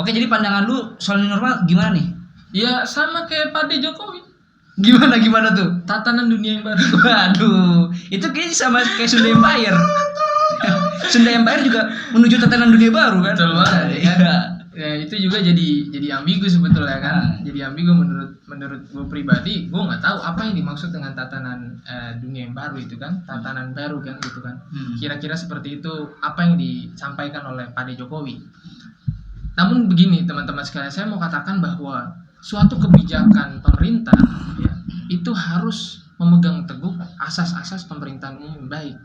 Oke, jadi pandangan lu soal new normal gimana nih? Ya sama kayak Pak Jokowi. Gimana tuh? Tatanan dunia yang baru. Waduh, itu kayaknya sama kayak Sunda Empire. Sunda Empire juga menuju tatanan dunia baru kan? Betul banget, Iya. Ya itu juga jadi ambigu sebetulnya kan. Jadi ambigu menurut gue pribadi, gue nggak tahu apa yang dimaksud dengan tatanan dunia yang baru itu kan, tatanan baru kan gitu kan. Kira-kira seperti itu apa yang disampaikan oleh Pak Jokowi. Namun begini teman-teman sekalian, saya mau katakan bahwa suatu kebijakan pemerintah ya, itu harus memegang teguh asas-asas pemerintahan umum yang baik.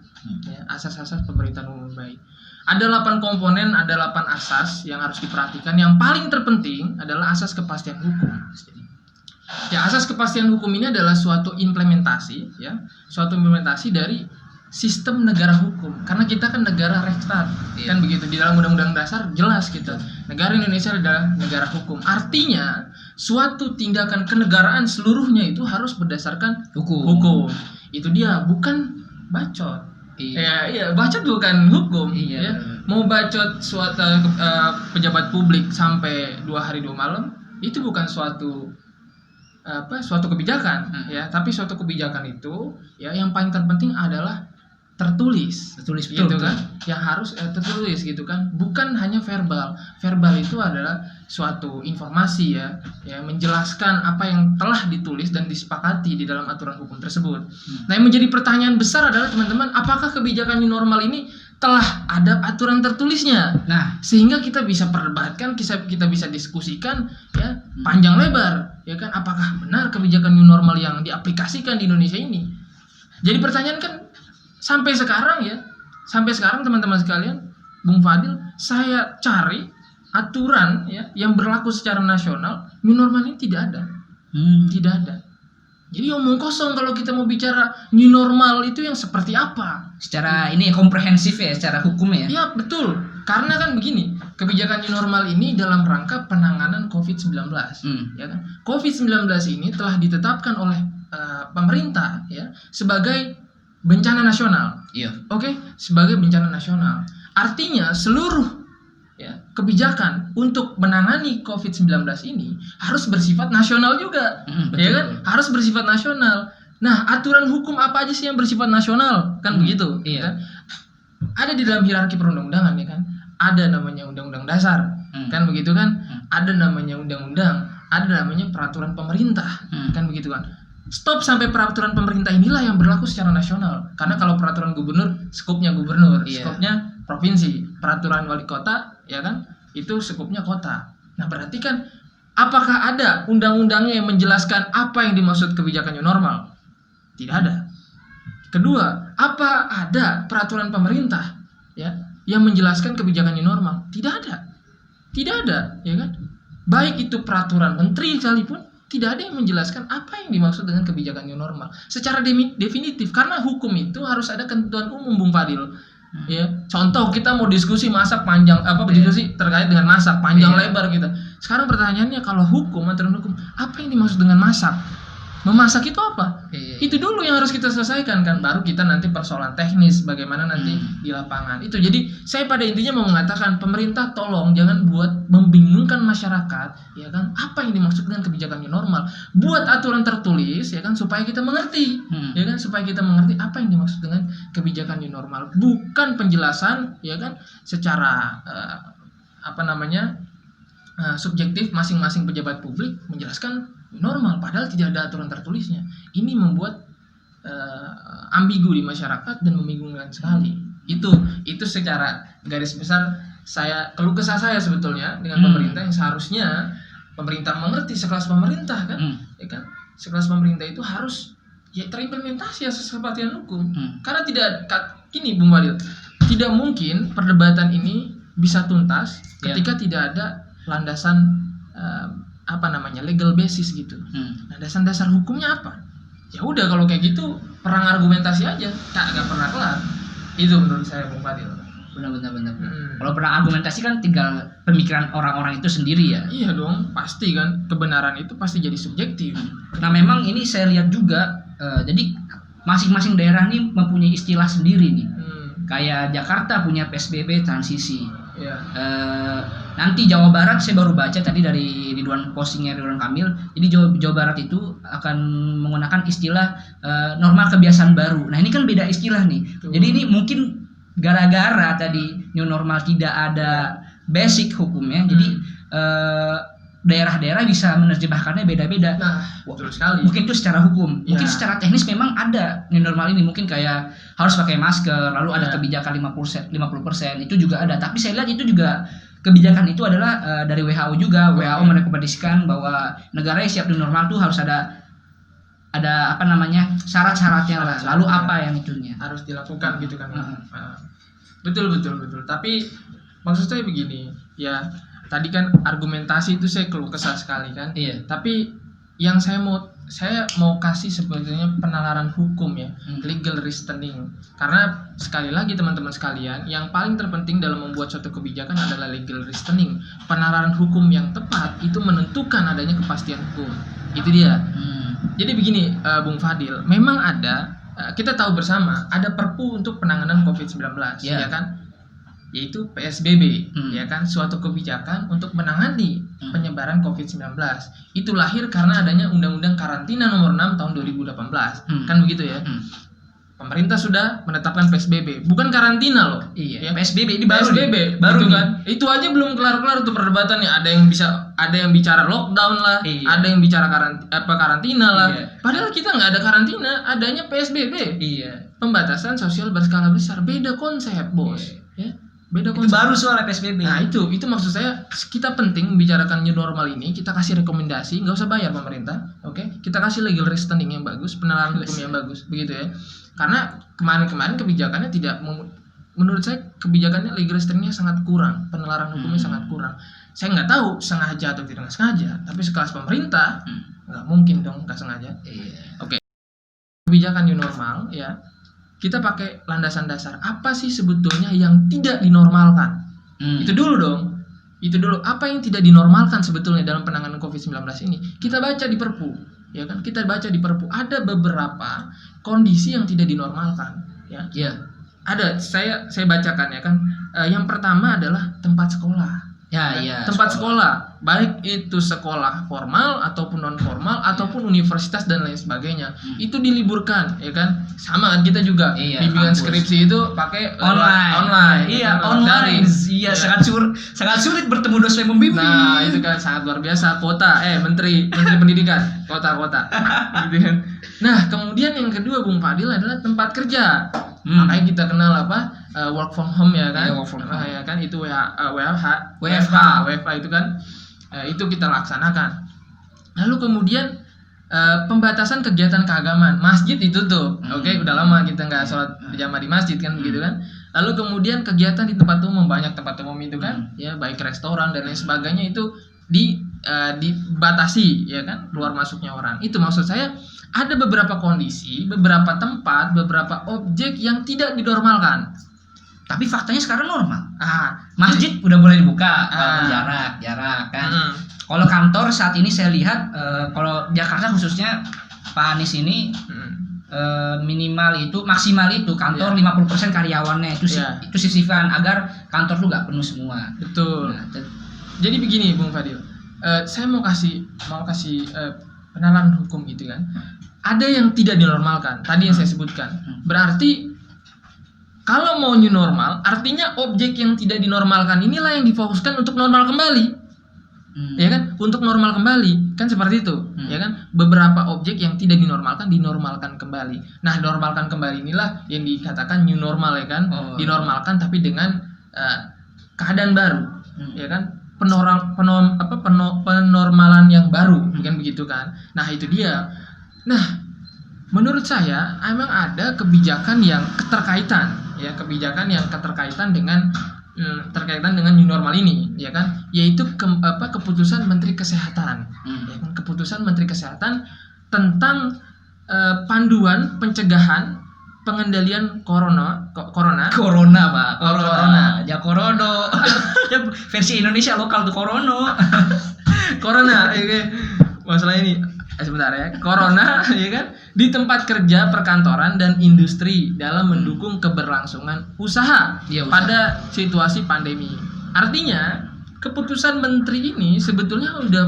Ya, asas-asas pemerintahan umum yang baik. Ada 8 komponen, ada 8 asas yang harus diperhatikan. Yang paling terpenting adalah asas kepastian hukum. Ya, asas kepastian hukum ini adalah suatu implementasi, ya, suatu implementasi dari sistem negara hukum. Karena kita kan negara Rechtsstaat, kan begitu. Di dalam Undang-Undang Dasar jelas kita, negara Indonesia adalah negara hukum. Artinya, suatu tindakan kenegaraan seluruhnya itu harus berdasarkan hukum. Itu dia, bukan bacot. Iya, bacot bukan hukum. Ya. Mau bacot suatu pejabat publik sampai 2 hari 2 malam, itu bukan suatu kebijakan, ya. Tapi suatu kebijakan itu, ya, yang paling terpenting adalah tertulis betul, gitu kan, yang harus tertulis gitu kan, bukan hanya verbal itu adalah suatu informasi ya menjelaskan apa yang telah ditulis dan disepakati di dalam aturan hukum tersebut. Nah, yang menjadi pertanyaan besar adalah teman-teman, apakah kebijakan new normal ini telah ada aturan tertulisnya? Nah, sehingga kita bisa perdebatkan, kita bisa diskusikan ya panjang lebar ya kan, apakah benar kebijakan new normal yang diaplikasikan di Indonesia ini? Jadi pertanyaan kan, sampai sekarang teman-teman sekalian, Bung Fadil, saya cari aturan ya yang berlaku secara nasional, new normal ini tidak ada. Tidak ada. Jadi omong kosong kalau kita mau bicara new normal itu yang seperti apa? Secara ini komprehensif ya, secara hukum ya. Ya, betul. Karena kan begini, kebijakan new normal ini dalam rangka penanganan COVID-19. Ya kan? COVID-19 ini telah ditetapkan oleh pemerintah ya sebagai bencana nasional. Iya. Oke, sebagai bencana nasional. Artinya seluruh ya kebijakan untuk menangani COVID-19 ini harus bersifat nasional juga. Betul, ya kan? Harus bersifat nasional. Nah, aturan hukum apa aja sih yang bersifat nasional? Kan begitu, iya. Kan? Ada di dalam hierarki perundang-undangan ya kan. Ada namanya Undang-Undang Dasar. Kan begitu kan? Ada namanya undang-undang, ada namanya peraturan pemerintah. Kan begitu kan? Stop sampai peraturan pemerintah inilah yang berlaku secara nasional. Karena kalau peraturan gubernur, skupnya gubernur, skupnya provinsi. Peraturan wali kota, ya kan, itu skupnya kota. Nah, berarti kan, apakah ada undang-undangnya yang menjelaskan apa yang dimaksud kebijakan new normal? Tidak ada. Kedua, apa ada peraturan pemerintah ya yang menjelaskan kebijakan new normal? Tidak ada. Tidak ada, ya kan? Baik itu peraturan menteri sekalipun, tidak ada yang menjelaskan apa yang dimaksud dengan kebijakan new normal secara definitif, karena hukum itu harus ada ketentuan umum, Bung Fadil. Ya, contoh kita mau diskusi masak panjang diskusi terkait dengan masak panjang lebar kita. Sekarang pertanyaannya, kalau hukum, aturan hukum, apa yang dimaksud dengan masak? Memasak itu apa? Itu dulu yang harus kita selesaikan kan, baru kita nanti persoalan teknis bagaimana nanti di lapangan. Itu jadi saya pada intinya mau mengatakan, pemerintah tolong jangan buat membingungkan masyarakat ya kan, apa yang dimaksud dengan kebijakan new normal. Buat aturan tertulis ya kan, supaya kita mengerti ya kan, supaya kita mengerti apa yang dimaksud dengan kebijakan new normal, bukan penjelasan ya kan secara subjektif masing-masing pejabat publik menjelaskan normal padahal tidak ada aturan tertulisnya. Ini membuat ambigu di masyarakat dan membingungkan sekali. Itu secara garis besar keluh kesah saya sebetulnya dengan pemerintah, yang seharusnya pemerintah mengerti, sekelas pemerintah kan, ya kan, sekelas pemerintah itu harus ya terimplementasi asas kepastian hukum. Karena gini Bung Fadil, tidak mungkin perdebatan ini bisa tuntas ketika tidak ada landasan legal basis gitu. Landasan dasar hukumnya apa? Ya udah, kalau kayak gitu perang argumentasi aja, nggak pernah kelar. Itu menurut saya, Bung Fadil. Benar. Kalau perang argumentasi kan tinggal pemikiran orang-orang itu sendiri ya. Iya dong, pasti kan, kebenaran itu pasti jadi subjektif. Nah, memang ini saya lihat juga, jadi masing-masing daerah ini mempunyai istilah sendiri nih. Kayak Jakarta punya PSBB transisi. nanti Jawa Barat saya baru baca tadi dari postingnya Ridwan Kamil. Jadi Jawa Barat itu akan menggunakan istilah normal kebiasaan baru. Nah ini kan beda istilah nih. Jadi ini mungkin gara-gara tadi new normal tidak ada basic hukumnya. Jadi daerah-daerah bisa menerjemahkannya beda-beda. Nah, betul sekali. Mungkin itu secara hukum, mungkin secara teknis memang ada new normal ini, mungkin kayak harus pakai masker, lalu ada kebijakan 50% itu juga ada. Tapi saya lihat itu juga kebijakan itu adalah dari WHO juga. WHO merekomendasikan bahwa negara yang siap new normal tuh harus ada apa namanya syarat-syaratnya lah. Lalu apa yang itunya harus dilakukan gitu kan. Betul. Tapi maksud saya begini, ya tadi kan argumentasi itu saya keluh kesah sekali kan. Iya. Tapi yang saya mau kasih sebetulnya penalaran hukum ya, legal reasoning. Karena sekali lagi teman-teman sekalian, yang paling terpenting dalam membuat suatu kebijakan adalah legal reasoning. Penalaran hukum yang tepat itu menentukan adanya kepastian hukum. Itu dia. Jadi begini, Bung Fadil, memang ada, kita tahu bersama ada Perpu untuk penanganan COVID-19, ya kan? Yaitu PSBB, ya kan, suatu kebijakan untuk menangani penyebaran COVID-19. Itu lahir karena adanya Undang-Undang Karantina Nomor 6 Tahun 2018, kan begitu ya. Pemerintah sudah menetapkan PSBB, bukan karantina loh. Iya. Ya. PSBB ini baru gitu kan. Itu aja belum kelar-kelar tuh perdebatannya. Ada yang bicara lockdown lah, ada yang bicara karantina lah. Padahal kita nggak ada karantina, adanya PSBB. Iya. Pembatasan sosial berskala besar, beda konsep, Bos. Ya. Beda konsep. Itu baru soal PSBB. Nah itu maksud saya, kita penting membicarakan new normal ini, kita kasih rekomendasi, nggak usah bayar pemerintah, oke? Kita kasih legal reasoning yang bagus, penalaran hukum yang bagus, begitu ya. Karena kemarin kebijakannya tidak, menurut saya kebijakannya legal reasoningnya sangat kurang, penalaran hukumnya sangat kurang. Saya nggak tahu sengaja atau tidak sengaja, tapi sekelas pemerintah nggak mungkin dong nggak sengaja. Oke. Kebijakan new normal ya. Kita pakai landasan dasar apa sih sebetulnya yang tidak dinormalkan. Itu dulu dong. Itu dulu, apa yang tidak dinormalkan sebetulnya dalam penanganan COVID-19 ini. Kita baca di Perpu, ya kan? Kita baca di Perpu ada beberapa kondisi yang tidak dinormalkan, ya. Ada, saya bacakan ya kan. Yang pertama adalah tempat sekolah. Tempat sekolah, baik itu sekolah formal ataupun non formal ataupun universitas dan lain sebagainya, itu diliburkan, ya kan? Sama kan kita juga bimbingan skripsi itu pakai online. Online. Sangat sulit bertemu dosen pembimbing. Nah itu kan sangat luar biasa. Menteri pendidikan kota gitu kan. Nah kemudian yang kedua Bung Fadil adalah tempat kerja. Makanya kita kenal work from home ya kan. Ya kan itu WFH itu kan, itu kita laksanakan. Lalu kemudian pembatasan kegiatan keagamaan, masjid ditutup. Udah lama kita nggak sholat berjamaah di masjid kan, begitu kan. Lalu kemudian kegiatan di tempat umum, banyak tempat umum itu kan, ya baik restoran dan lain sebagainya itu dibatasi, ya kan, keluar masuknya orang. Itu maksud saya, ada beberapa kondisi, beberapa tempat, beberapa objek yang tidak dinormalkan. Tapi faktanya sekarang normal. Masjid udah boleh dibuka, jarak kan. Kalau kantor saat ini saya lihat, kalau Jakarta khususnya Pak Anies ini minimal itu, maksimal itu kantor 50% karyawannya itu sisifan agar kantor tuh nggak penuh semua. Betul. Jadi begini Bung Fadil, saya mau kasih penalaran hukum gitu kan. Ada yang tidak dinormalkan, tadi yang saya sebutkan. Berarti kalau mau new normal, artinya objek yang tidak dinormalkan inilah yang difokuskan untuk normal kembali. Ya kan? Untuk normal kembali, kan seperti itu, ya kan? Beberapa objek yang tidak dinormalkan kembali. Nah, normalkan kembali inilah yang dikatakan new normal, ya kan? Dinormalkan tapi dengan keadaan baru, ya kan? Penormalan yang baru, bukan begitu kan? Nah, itu dia. Nah, menurut saya emang ada kebijakan yang keterkaitan dengan new normal ini, ya kan, yaitu keputusan Menteri Kesehatan, ya kan? Keputusan Menteri Kesehatan tentang panduan pencegahan pengendalian corona Pak. Ya Corona. Ya versi Indonesia lokal tuh corona. Masalah ini sebentar ya. Corona, ya kan, di tempat kerja, perkantoran dan industri dalam mendukung keberlangsungan usaha pada situasi pandemi. Artinya keputusan menteri ini sebetulnya udah